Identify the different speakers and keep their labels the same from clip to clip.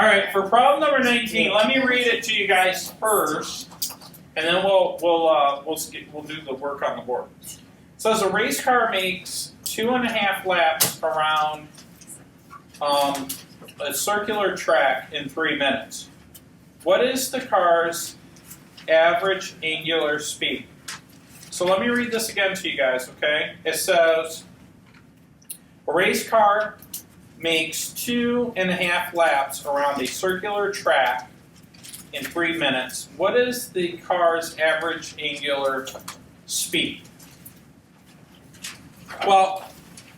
Speaker 1: All right, for problem number 19, let me read it to you guys first, and then we'll do the work on the board. It says a race car makes 2.5 laps around a circular track in 3 minutes. What is the car's average angular speed? So let me read this again to you guys, okay? It says a race car makes 2.5 laps around a circular track in 3 minutes. What is the car's average angular speed? Well,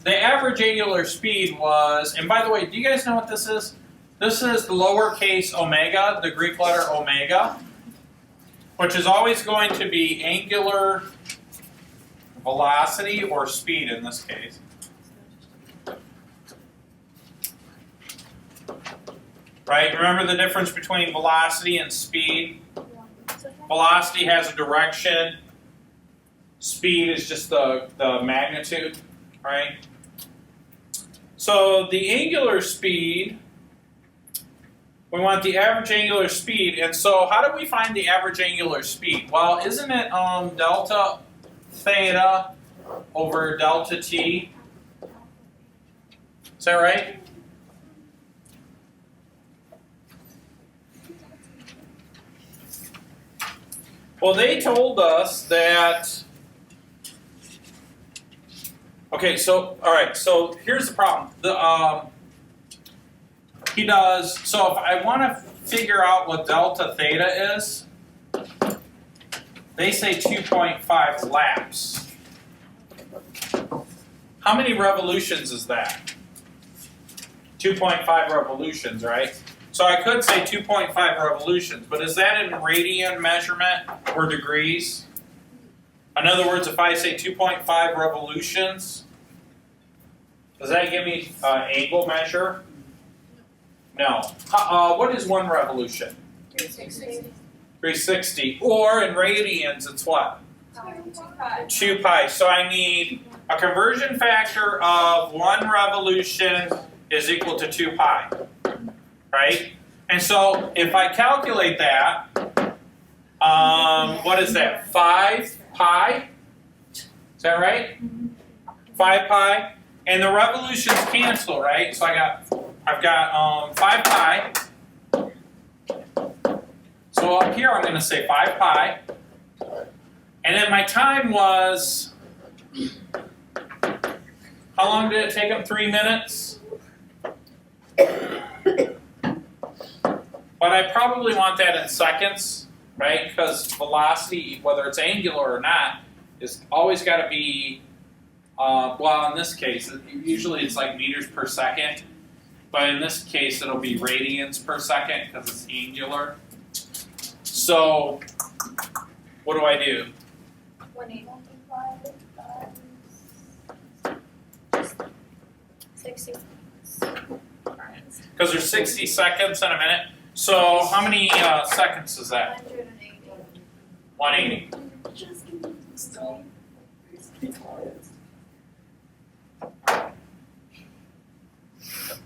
Speaker 1: the average angular speed was, and by the way, do you guys know what this is? This is the lowercase omega, the Greek letter omega, which is always going to be angular velocity or speed in this case. Right? Remember the difference between velocity and speed? Velocity has a direction. Speed is just the magnitude, right? So the angular speed, we want the average angular speed. And so how do we find the average angular speed? Well, isn't it delta theta over delta t? Is that right? Well, they told us that, okay, so, all right, so here's the problem. He does, so if I want to figure out what delta theta is, they say 2.5 laps. How many revolutions is that? 2.5 revolutions, right? So I could say 2.5 revolutions, but is that in radian measurement or degrees? In other words, if I say 2.5 revolutions, does that give me an angle measure? No. What is 1 revolution?
Speaker 2: 360.
Speaker 1: 360. Or in radians, it's what? 2 pi. So I need a conversion factor of 1 revolution is equal to 2 pi. Right? And so if I calculate that, what is that? 5 pi? Is that right? 5 pi. And the revolutions cancel, right? So I've got 5 pi. So up here I'm going to say 5 pi. And then my time was, how long did it take them? 3 minutes? But I probably want that in seconds, right? Because velocity, whether it's angular or not, is always got to be, well, in this case, usually it's like meters per second. But in this case, it'll be radians per second because it's angular. So, what do I do?
Speaker 2: 60.
Speaker 1: Because there's 60 seconds in a minute. So how many seconds is that? 180. 180.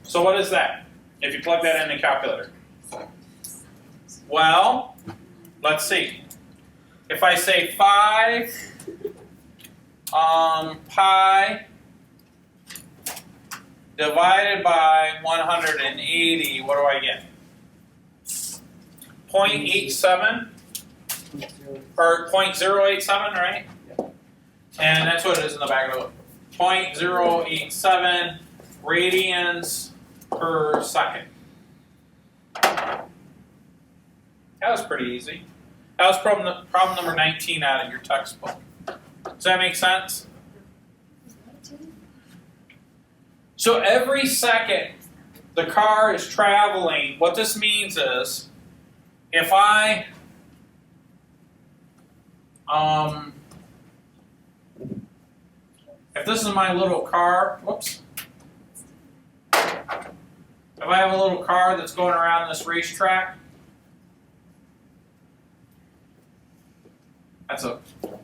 Speaker 1: So what is that? If you plug that in the calculator. Well, let's see. If I say 5 pi divided by 180, what do I get? 0.87 or 0.087, right? And that's what it is in the back of the book. 0.087 radians per second. That was pretty easy. That was problem number 19 out of your textbook. Does that make sense? So every second the car is traveling, what this means is, if I if this is my little car, whoops. If I have a little car that's going around this racetrack, that's a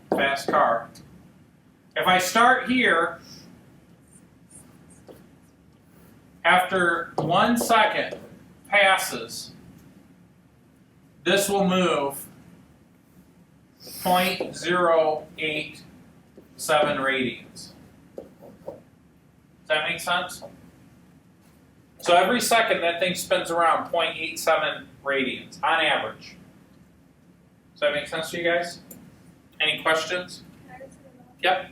Speaker 1: fast car. If I start here, after 1 second passes, this will move 0.087 radians. Does that make sense? So every second that thing spins around 0.87 radians on average. Does that make sense to you guys? Any questions? Yep.